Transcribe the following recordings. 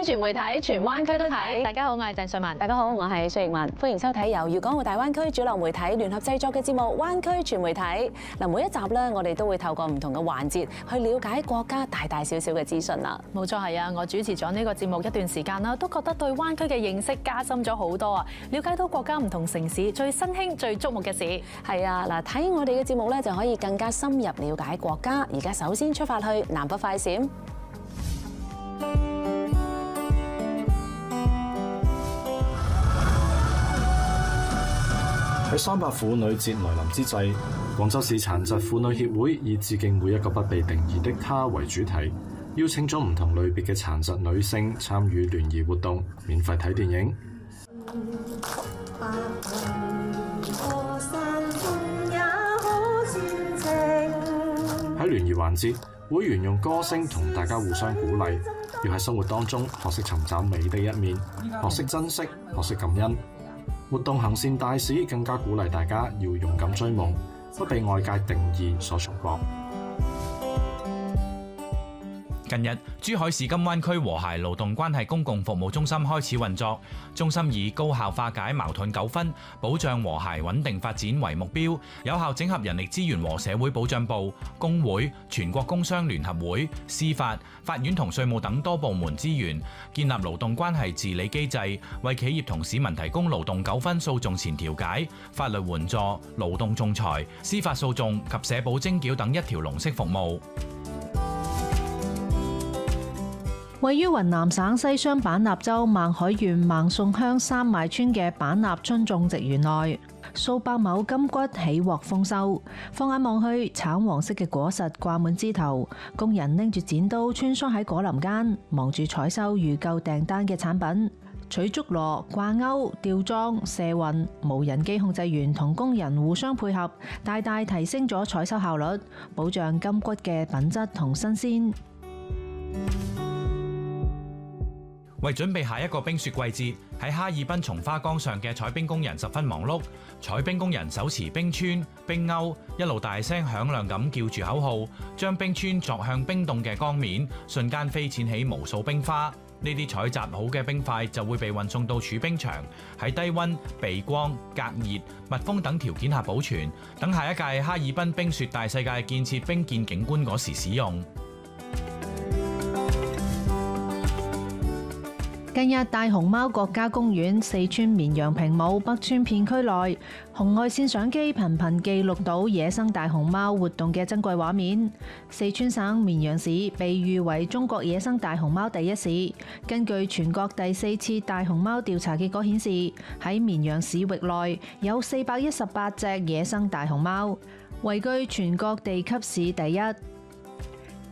全媒體，全灣區都睇。大家好，我係鄭瑞文。大家好，我係薛奕文。歡迎收睇由粵港澳大灣區主流媒體聯合製作嘅節目《灣區全媒體》。嗱，每一集咧，我哋都會透過唔同嘅環節去了解國家大大小小嘅資訊啦。冇錯係啊，我主持咗呢個節目一段時間啦，都覺得對灣區嘅認識加深咗好多啊！了解到國家唔同城市最新興、最矚目嘅事。係啊，嗱，睇我哋嘅節目咧，就可以更加深入了解國家。而家首先出發去南北快閃。喺300婦女節來臨之際，廣州市殘疾婦女協會以致敬每一個不被定義的她為主題，邀請咗唔同類別嘅殘疾女性參與聯誼活動，免費睇電影。喺聯誼環節，會員用歌聲同大家互相鼓勵，要喺生活當中學識尋找美的一面，學識珍惜，學識感恩。活動行善大使更加鼓勵大家要勇敢追夢，不被外界定義所束縛。近日，珠海市金灣區和諧勞動關係公共服務中心開始運作。中心以高效化解矛盾糾紛、保障和諧穩定發展為目標，有效整合人力資源和社會保障部、工會、全國工商聯合會、司法、法院同稅務等多部門資源，建立勞動關係治理機制，為企業同市民提供勞動糾紛訴訟前調解、法律援助、勞動仲裁、司法訴訟及社保徵繳等一條龍式服務。位於雲南省西雙版納州孟海縣孟宋鄉三邁村嘅版納春種植園內，數百畝金桔喜獲豐收。放眼望去，橙黃色嘅果實掛滿枝頭，工人拎住剪刀穿梭喺果林間，忙住採收預購訂單嘅產品。取竹籮、掛鈎、吊裝、卸運，無人機控制員同工人互相配合，大大提升咗採收效率，保障金桔嘅品質同新鮮。為準備下一個冰雪季節，喺哈爾濱松花江上嘅採冰工人十分忙碌。採冰工人手持冰川、冰鈎，一路大聲響亮咁叫住口號，將冰川鑿向冰凍嘅江面，瞬間飛濺起無數冰花。呢啲採集好嘅冰塊就會被運送到儲冰場，喺低溫、避光、隔熱、密封等條件下保存，等下一屆哈爾濱冰雪大世界建設冰見景觀嗰時使用。近日，大熊貓國家公園四川綿陽平武北川片區內，紅外線相機頻頻記錄到野生大熊貓活動嘅珍貴畫面。四川省綿陽市被譽為中國野生大熊貓第一市。根據全國第4次大熊貓調查結果顯示，喺綿陽市域內有418隻野生大熊貓，位居全國地級市第一。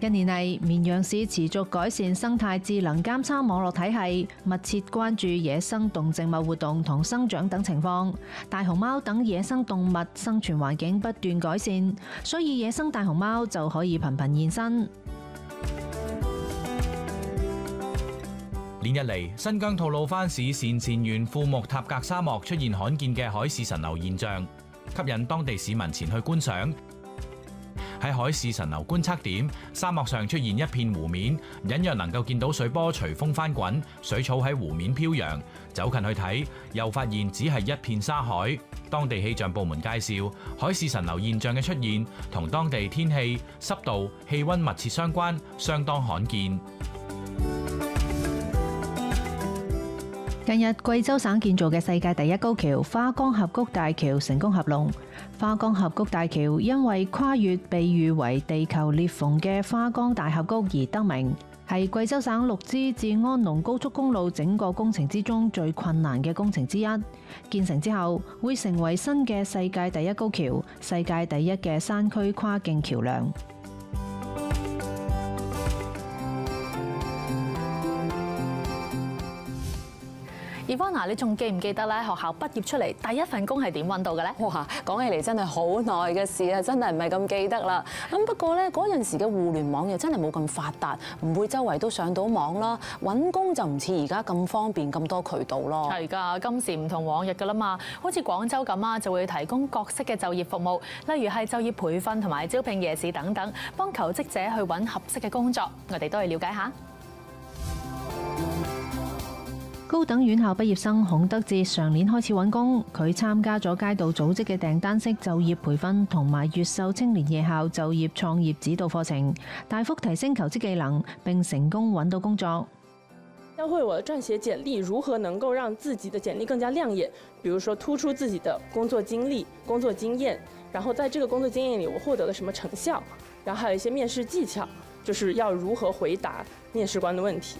近年嚟，綿陽市持續改善生態智能監測網絡體系，密切關注野生動植物活動同生長等情況。大熊貓等野生動物生存環境不斷改善，所以野生大熊貓就可以頻頻現身。連日嚟，新疆吐魯番市鄯善縣庫木塔格沙漠出現罕見嘅海市蜃樓現象，吸引當地市民前去觀賞。喺海市蜃樓觀測點，沙漠上出現一片湖面，隱約能夠見到水波隨風翻滾，水草喺湖面飄揚。走近去睇，又發現只係一片沙海。當地氣象部門介紹，海市蜃樓現象嘅出現同當地天氣、濕度、氣溫密切相關，相當罕見。近日，貴州省建造嘅世界第一高橋花崗峽谷大橋成功合龍。花崗峽谷大橋因為跨越被譽為地球裂縫嘅花崗大峽谷而得名，係貴州省6支至安農高速公路整個工程之中最困難嘅工程之一。建成之後，會成為新嘅世界第一高橋、世界第一嘅山區跨境橋梁。Ivana，你仲記唔記得咧？學校畢業出嚟第一份工係點揾到嘅咧？哇，講起嚟真係好耐嘅事啊，真係唔係咁記得啦。咁不過咧，嗰陣時嘅互聯網又真係冇咁發達，唔會周圍都上到網啦。揾工就唔似而家咁方便，咁多渠道咯。係㗎，今時唔同往日㗎啦嘛。好似廣州咁啊，就會提供各式嘅就業服務，例如係就業培訓同埋招聘夜市等等，幫求職者去揾合適嘅工作。我哋都去了解下。高等院校畢業生孔德哲上年開始揾工，佢參加咗街道組織嘅訂單式就業培訓同埋越秀青年夜校就業創業指導課程，大幅提升求職技能，並成功揾到工作。教會我撰寫簡歷如何能夠讓自己的簡歷更加亮眼，比如說突出自己的工作經歷、工作經驗，然後在這個工作經驗裡我獲得了什麼成效，然後還有一些面試技巧，就是要如何回答面試官的問題。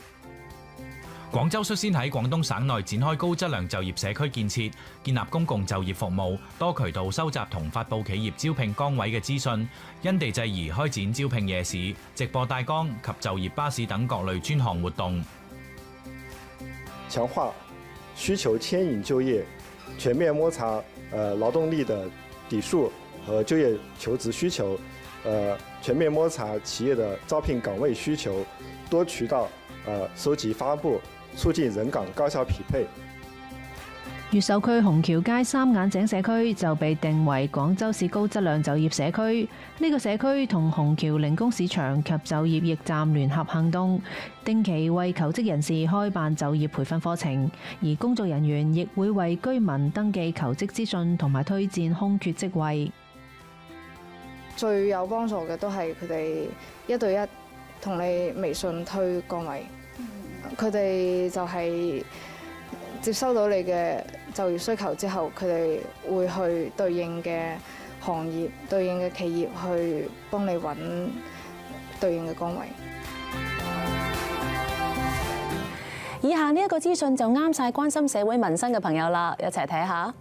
廣州率先喺廣東省內展開高質量就業社區建設，建立公共就業服務，多渠道收集同發佈企業招聘崗位嘅資訊，因地制宜開展招聘夜市、直播大綱及就業巴士等各類專項活動，強化需求牽引就業，全面摸查勞動力的底數和就業求職需求，全面摸查企業的招聘崗位需求，多渠道收集發布，促進人崗高效匹配。越秀區虹橋街三眼井社區就被定為廣州市高質量就業社區。呢個社區同虹橋零工市場及就業驛站聯合行動，定期為求職人士開辦就業培訓課程，而工作人員亦會為居民登記求職資訊同埋推薦空缺職位。最有幫助嘅都係佢哋1對1同你微信推崗位，佢哋就係接收到你嘅就業需求之後，佢哋會去對應嘅行業、對應嘅企業去幫你揾對應嘅崗位。以下呢一個資訊就啱晒關心社會民生嘅朋友啦，一齊睇下。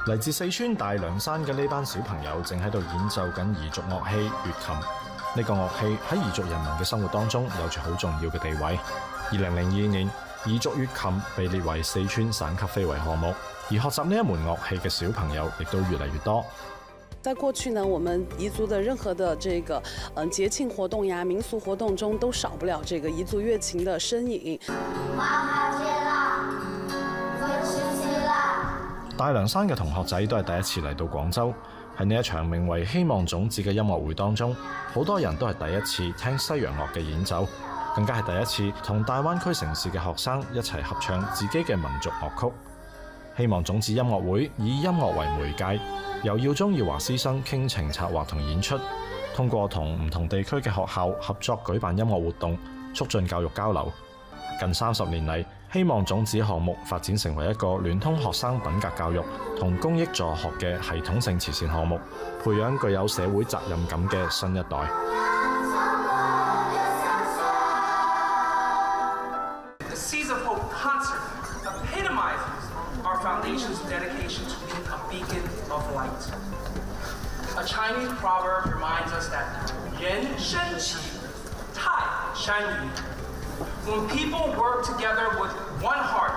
嚟自四川大涼山嘅呢班小朋友正喺度演奏緊彝族樂器粵琴。呢個樂器喺彝族人民嘅生活當中有住好重要嘅地位。2002年，彝族粵琴被列為四川省級非遺項目，而學習呢一門樂器嘅小朋友亦都越嚟越多。在過去呢，我們彝族的任何的這個節慶活動呀、民俗活動中，都少不了這個彝族樂琴的身影。大涼山嘅同學仔都係第一次嚟到廣州，喺呢一場名為希望種子嘅音樂會當中，好多人都係第一次聽西洋樂嘅演奏，更加係第一次同大灣區城市嘅學生一齊合唱自己嘅民族樂曲。希望種子音樂會以音樂為媒介，由耀中耀華師生傾情策劃同演出，通過同唔同地區嘅學校合作舉辦音樂活動，促進教育交流。近30年嚟，希望種子項目發展成為一個聯通學生品格教育同公益助學嘅系統性慈善項目，培養具有社會責任感嘅新一代。The Seeds of Hope concert epitomizes our foundation's dedication to being a beacon of light. A Chinese proverb reminds us that 人生起，泰山移。When people work together with one heart,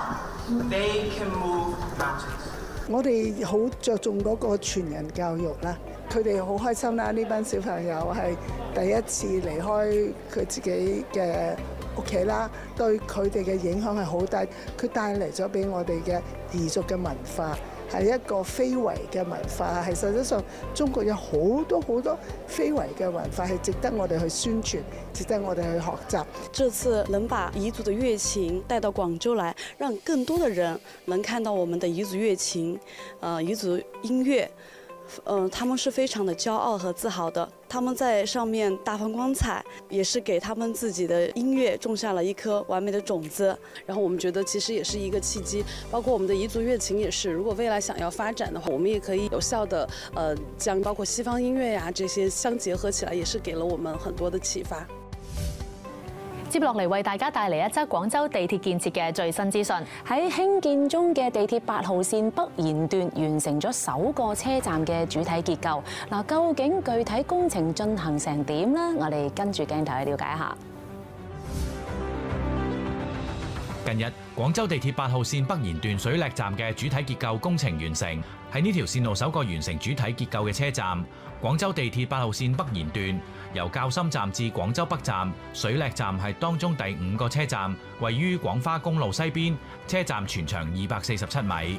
they can move mountains. 我哋好着重嗰個全人教育啦，佢哋好開心啦！呢班小朋友係第一次離開佢自己嘅屋企啦，對佢哋嘅影響係好大。佢帶嚟咗俾我哋嘅彝族嘅文化，係一個非遺嘅文化，係實際上中國有好多非遺嘅文化係值得我哋去宣傳，值得我哋去學習。這次能把彝族的樂琴帶到廣州來，讓更多的人能看到我們的彝族樂琴、彝族音樂，他們是非常的驕傲和自豪的。他們在上面大放光彩，也是給他們自己的音樂種下了一顆完美的種子。然後我們覺得其實也是一個契機，包括我們的彝族樂琴也是，如果未來想要發展的話，我們也可以有效的將包括西方音樂呀這些相結合起來，也是給了我們很多的啟發。接落嚟為大家帶嚟一則廣州地鐵建設嘅最新資訊。喺興建中嘅地鐵8號線北延段完成咗首個車站嘅主體結構。嗱，究竟具體工程進行成點呢？我哋跟住鏡頭去了解一下。近日，廣州地鐵8號線北延段水瀝站嘅主體結構工程完成，係呢條線路首個完成主體結構嘅車站。廣州地鐵8號線北延段由滘深站至廣州北站，水瀝站係當中第5個車站，位於廣花公路西邊，車站全長247米。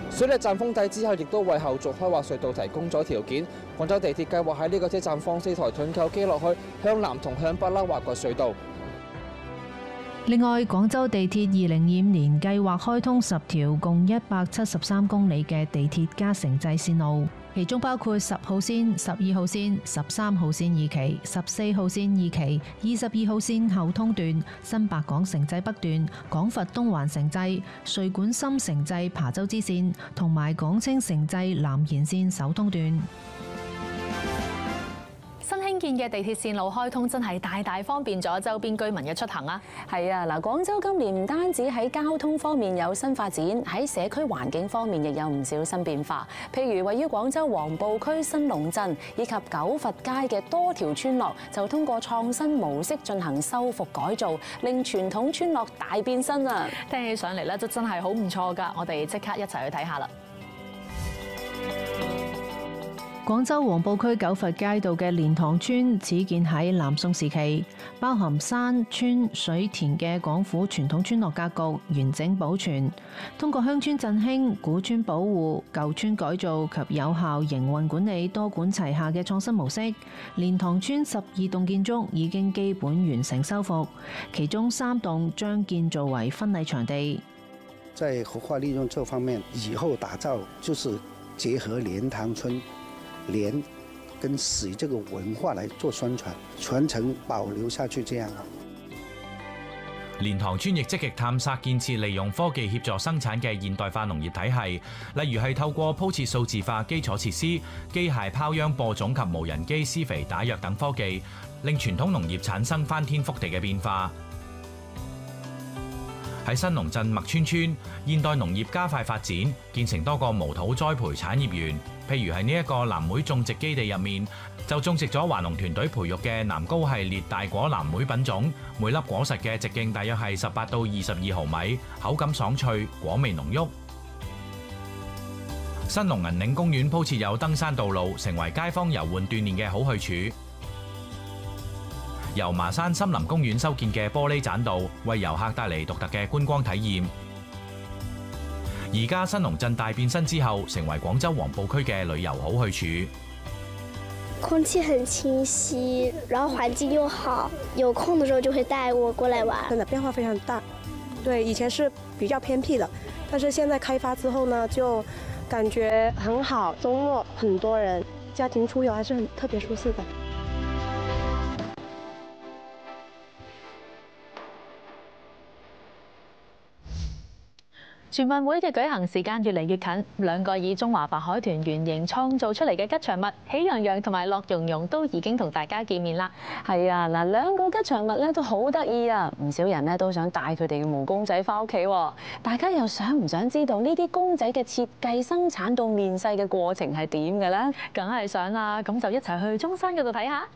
水瀝站封閉之後，亦都為後續開挖隧道提供咗條件。廣州地鐵計劃喺呢個車站放4台盾構機落去，向南同向北挖掘隧道。另外，廣州地鐵2025年計劃開通10條共173公里嘅地鐵加城際線路，其中包括10號線、12號線、13號線2期、14號線2期、22號線後通段、新白港城際北段、廣佛東環城際、穗莞深城際琶洲支線同埋廣清城際南延線首通段。新興建嘅地鐵線路開通真係大大方便咗周邊居民嘅出行啊！係啊，嗱，廣州今年唔單止喺交通方面有新發展，喺社區環境方面亦有唔少新變化。譬如位於廣州黃埔區新龍鎮以及九佛街嘅多條村落，就通過創新模式進行修復改造，令傳統村落大變身啊！聽起上嚟咧，都真係好唔錯㗎！我哋即刻一齊去睇下啦。廣州黃埔區九佛街道嘅蓮塘村始建喺南宋時期，包含山、村、水、田嘅廣府傳統村落格局完整保存。通過鄉村振興、古村保護、舊村改造及有效營運管理多管齊下嘅創新模式，蓮塘村12棟建築已經基本完成修復，其中3棟將建造為婚禮場地。在活化利用這方面，以後打造就是結合蓮塘村蓮跟水這個文化來做宣傳，傳承保留下去，這樣啊。蓮塘村亦積極探索建設利用科技協助生產嘅現代化農業體系，例如係透過鋪設數字化基礎設施、機械拋秧播種及無人機施肥打藥等科技，令傳統農業產生翻天覆地嘅變化。喺新龍鎮麥村村，現代農業加快發展，建成多個無土栽培產業園。譬如係呢一個藍莓種植基地入面，就種植咗華農團隊培育嘅南高系列大果藍莓品種，每粒果實嘅直徑大約係18到22毫米，口感爽脆，果味濃郁。新龍銀嶺公園鋪設有登山道路，成為街坊遊玩鍛鍊嘅好去處。由麻山森林公園修建嘅玻璃棧道，為遊客帶嚟獨特嘅觀光體驗。而家新龍鎮大變身之後，成為廣州黃埔區嘅旅遊好去處。空氣很清晰，然後環境又好，有空的時候就會帶我過來玩。真的變化非常大，對，以前是比較偏僻的，但是現在開發之後呢，就感覺很好。周末很多人，家庭出遊還是很特別舒適的。全運會嘅舉行時間越嚟越近，兩個以中華白海豚原型創造出嚟嘅吉祥物喜羊羊同埋樂融融都已經同大家見面啦。係啊，嗱，兩個吉祥物咧都好得意啊，唔少人咧都想帶佢哋嘅毛公仔翻屋企喎。大家又想唔想知道呢啲公仔嘅設計、生產到面世嘅過程係點嘅咧？梗係想啦，咁就一齊去中山嗰度睇下。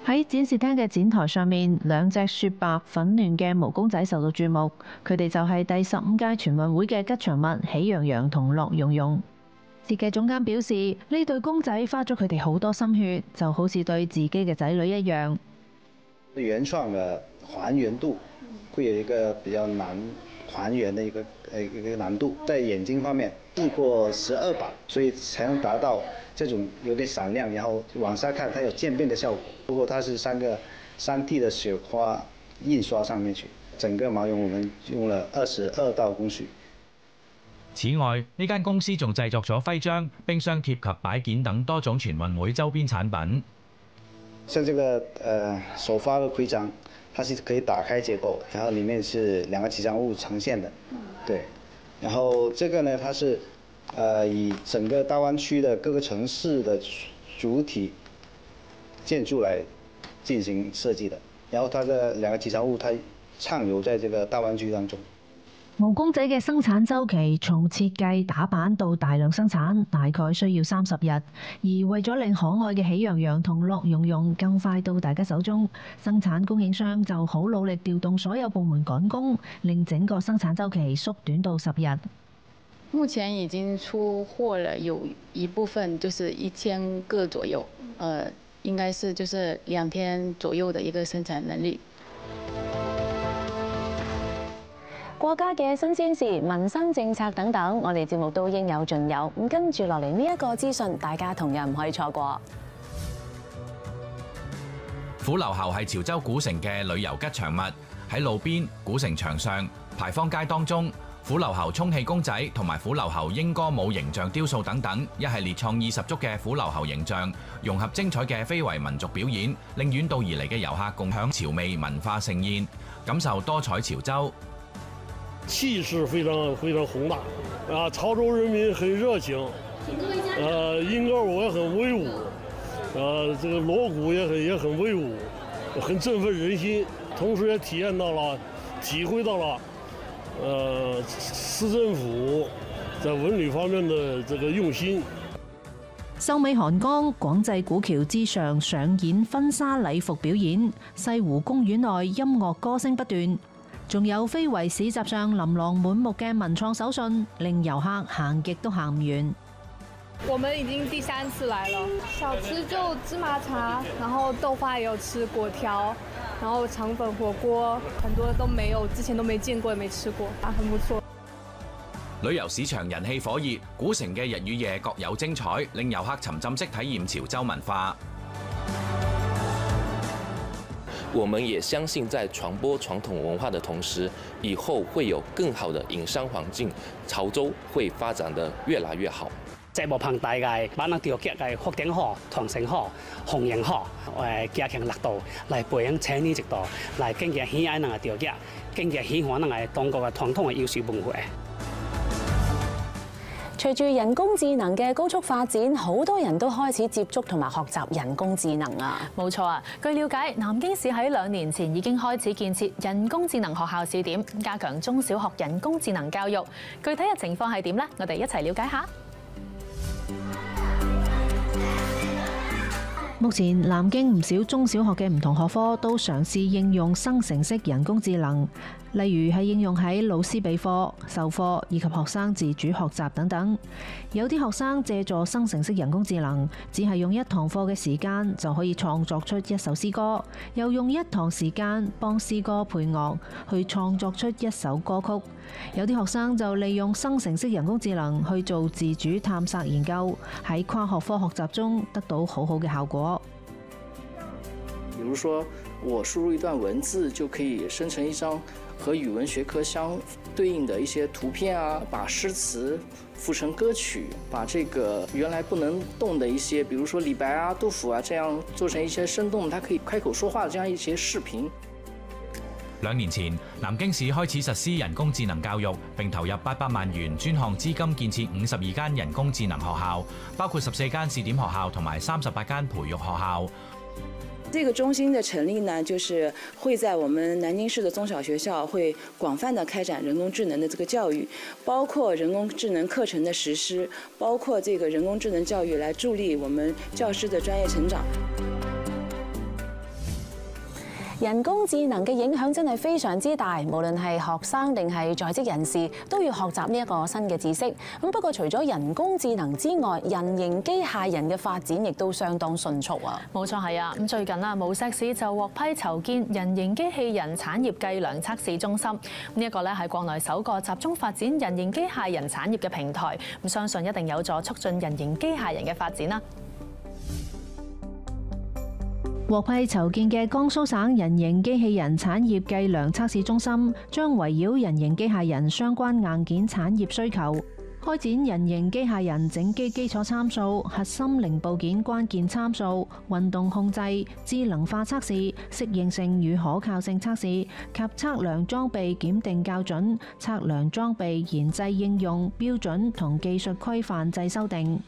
喺展示廳嘅展台上面，兩隻雪白粉嫩嘅毛公仔受到注目。佢哋就係第15屆全運會嘅吉祥物喜羊羊同樂融融。設計總監表示，呢對公仔花咗佢哋好多心血，就好似對自己嘅仔女一樣。原創嘅還原度會有一個比較難還原的一個難度，在眼睛方面試過12把，所以才能達到這種有點閃亮，然後往下看它有漸變的效果。不過它是3個3D 的雪花印刷上面去，整個毛絨我們用了22道工序。此外，呢間公司仲製作咗徽章、冰箱貼及擺件等多種全運會周邊產品。像這個首發的徽章，它是可以打開結構，然後裡面是2個吉祥物呈現的，對。然後這個呢，它是以整個大灣區的各個城市的主體建築來進行設計的。然後它的2個吉祥物，它暢遊在這個大灣區當中。毛公仔嘅生產週期從設計打版到大量生產，大概需要30日。而為咗令可愛嘅喜羊羊同樂融融更快到大家手中，生產供應商就好努力調動所有部門趕工，令整個生產週期縮短到10日。目前已經出貨了，有一部分就是1000個左右，應該是就是2天左右的一個生產能力。國家嘅新鮮事、民生政策等等，我哋節目都應有盡有。咁跟住落嚟呢一個資訊，大家同樣唔可以錯過。虎流猴係潮州古城嘅旅遊吉祥物，喺路邊、古城牆上、牌坊街當中，虎流猴充氣公仔同埋虎流猴鷹歌舞形象雕塑等等，一系列創意十足嘅虎流猴形象，融合精彩嘅非遺民族表演，令遠道而嚟嘅遊客共享潮味文化盛宴，感受多彩潮州。氣勢非常宏大，潮州人民很熱情，鷹歌舞也很威武，這個鑼鼓也很威武，很振奮人心，同時也體會到了，市政府在文旅方面的這個用心。秀美寒江廣濟古橋之上上演婚紗禮服表演，西湖公園內音樂歌聲不斷。仲有非遺市集上琳琅滿目嘅文創手信，令遊客行極都行唔完。我們已經第3次來了，小吃就芝麻茶，然後豆花也有吃，果條，然後腸粉火鍋，很多都沒有，之前都沒見過，也沒吃過，很不錯。旅遊市場人氣火熱，古城嘅日與夜各有精彩，令遊客沉浸式體驗潮州文化。我們也相信，在傳播傳統文化的同時，以後會有更好的營商環境，潮州會發展得越來越好。節目棚大嘅把那條劇嘅福鼎河、唐城河、紅營河加強力度嚟培養青年一代，嚟更加喜愛那個條劇，更加喜歡那個中國嘅傳統嘅藝術文化。隨住人工智能嘅高速發展，好多人都開始接觸同埋學習人工智能啊！冇錯啊！據了解，南京市喺2年前已經開始建設人工智能學校試點，加強中小學人工智能教育。具體嘅情況係點呢？我哋一齊了解下。目前南京唔少中小學嘅唔同學科都嘗試應用生成式人工智能，例如係應用喺老師備課、授課以及學生自主學習等等。有啲學生借助生成式人工智能，只係用1堂課嘅時間就可以創作出一首詩歌，又用1堂時間幫詩歌配樂，去創作出一首歌曲。有啲學生就利用生成式人工智能去做自主探索研究，喺跨學科學習中得到好好嘅效果。比如說，我輸入一段文字，就可以生成一張和語文學科相對應的一些圖片啊，把詩詞賦成歌曲，把這個原來不能動的一些，比如說李白啊、杜甫啊，這樣做成一些生動，它可以開口說話的這樣一些視頻。2年前，南京市開始實施人工智能教育，並投入800萬元專項資金建設52間人工智能學校，包括14間試點學校同埋38間培育學校。這個中心的成立呢，就是會在我們南京市的中小學校會廣泛的開展人工智能的這個教育，包括人工智能課程的實施，包括這個人工智能教育來助力我們教師的專業成長。人工智能嘅影響真係非常之大，無論係學生定係在職人士都要學習呢一個新嘅知識。咁不過除咗人工智能之外，人形機械人嘅發展亦都相當迅速啊！冇錯係啊！咁最近啊，無錫市就獲批籌建人形機器人產業計量測試中心。呢一個咧係國內首個集中發展人形機械人產業嘅平台。咁相信一定有助促進人形機械人嘅發展啦。獲批籌建嘅江蘇省人形機器人產業計量測試中心，將圍繞人形機械人相關硬件產業需求，開展人形機械人整機基礎參數、核心零部件關鍵參數、運動控制、智能化測試、適應性與可靠性測試及測量裝備檢定校準、測量裝備研製應用標準同技術規範制修訂。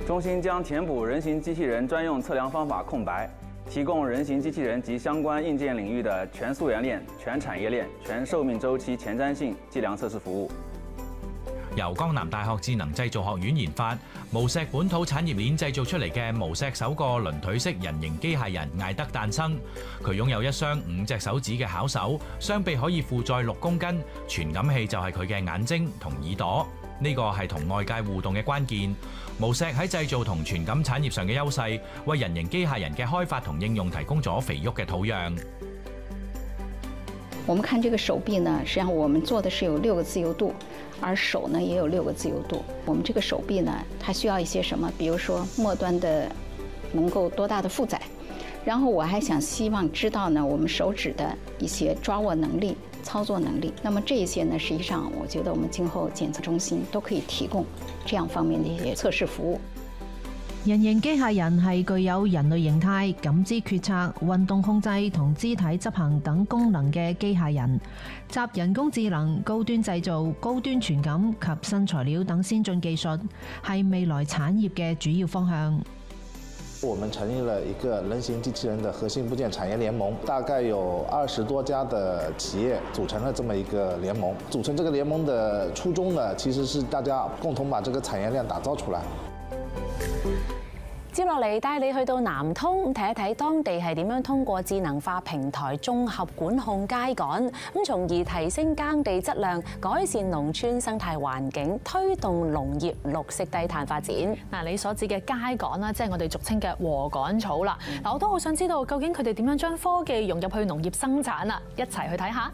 中心將填補人形機器人專用測量方法空白，提供人形机器人及相關硬件領域的全溯源鏈、全產業鏈、全壽命週期前瞻性計量測試服務。由江南大學智能製造學院研發，無錫本土產業鏈製造出嚟嘅無錫首個輪腿式人形機械人艾德誕生。佢擁有一雙5隻手指嘅巧手，雙臂可以負載6公斤，傳感器就係佢嘅眼睛同耳朵。呢個係同外界互動嘅關鍵。無錫喺製造同傳感產業上嘅優勢，為人形機械人嘅開發同應用提供咗肥沃嘅土壤。我們看這個手臂呢，實際上我們做的是有6個自由度，而手呢也有6個自由度。我們這個手臂呢，它需要一些什麼？比如說末端的能夠多大的負載，然後我還希望知道呢，我們手指的一些抓握能力、操作能力。那麼這一些呢，實際上我覺得我們今後檢測中心都可以提供這樣方面的一些測試服務。人形機械人係具有人類形態、感知決策、運動控制同肢體執行等功能嘅機械人，集人工智能、高端製造、高端傳感及新材料等先進技術，係未來產業嘅主要方向。我們成立了一個人形機器人的核心部件產業聯盟，大概有20多家的企業組成了這麼一個聯盟。組成這個聯盟的初衷呢，其實是大家共同把這個產業鏈打造出來。接落嚟帶你去到南通睇一睇當地係點樣通過智能化平台綜合管控秸稈，咁從而提升耕地質量，改善農村生態環境，推動農業綠色低碳發展。嗱，你所指嘅秸稈啦，即係我哋俗稱嘅禾稈草啦。嗱，我都好想知道究竟佢哋點樣將科技融入去農業生產啊！一齊去睇下。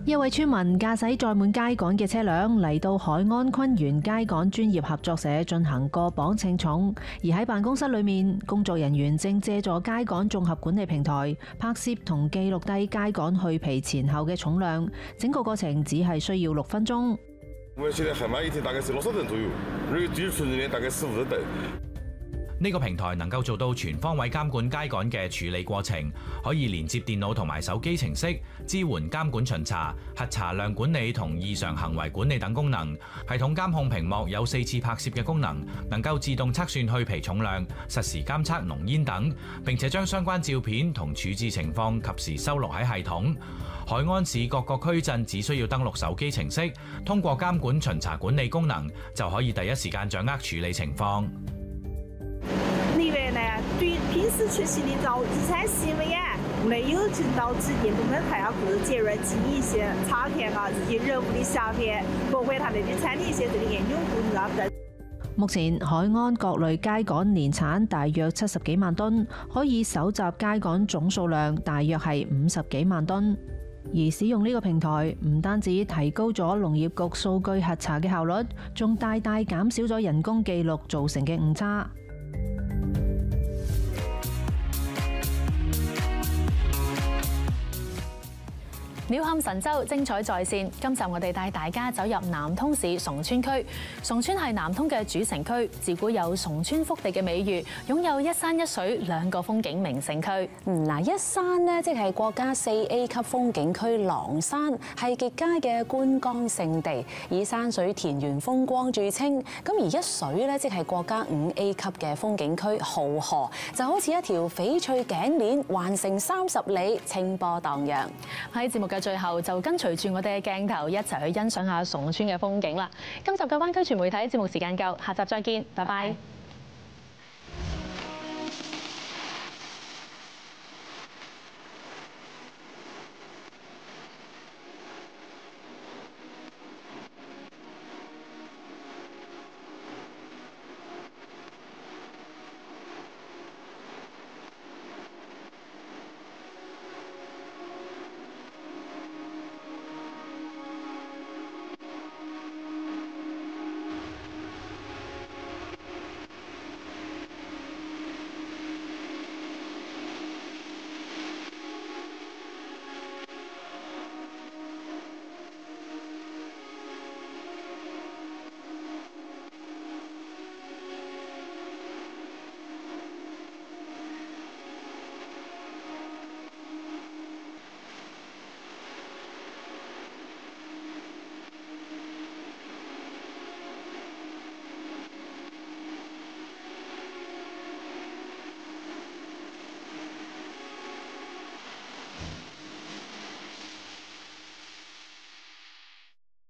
一位村民駕駛載滿秸稈嘅車輛嚟到海安昆園秸稈專業合作社進行過磅稱重，而喺辦公室裏面，工作人員正借助秸稈綜合管理平台拍攝同記錄低秸稈去皮前後嘅重量，整個過程只係需要6分鐘。我們現在海馬一天大概是60噸左右，而技術人員大概15噸。呢個平台能夠做到全方位監管秸稈嘅處理過程，可以連接電腦同埋手機程式，支援監管巡查、核查量管理同異常行為管理等功能。系統監控屏幕有4次拍攝嘅功能，能夠自動測算去皮重量、實時監測濃煙等，並且將相關照片同處置情況及時收錄喺系統。海安市各個區鎮只需要登錄手機程式，通過監管巡查管理功能，就可以第一時間掌握處理情況。另外呢，對平時出行的早集餐行為啊，沒有盡到指定部門派下或者節日進行一些查看啊，這些任務的下邊，包括他們的產業協作的研究工作等。目前海安各類秸稈年產大約70幾萬噸，可以搜集秸稈總數量大約係50幾萬噸。而使用呢個平台，唔單止提高咗農業局數據核查嘅效率，仲大大減少咗人工記錄造成嘅誤差。鳥瞰神州，精彩在線。今集我哋帶大家走入南通市崇村區。崇村係南通嘅主城區，自古有崇村福地嘅美譽，擁有一山一水2個風景名勝區。嗱，一山呢，即係國家4A 級風景區狼山，係極佳嘅觀光勝地，以山水田園風光著稱。咁而一水呢，即係國家5A 級嘅風景區蠔河，就好似一條翡翠頸鏈環成30里，清波蕩漾。喺節目嘅最後，就跟隨住我哋嘅鏡頭一齊去欣賞下崇村嘅風景啦。今集嘅灣區全媒體節目時間夠，下集再見，拜拜。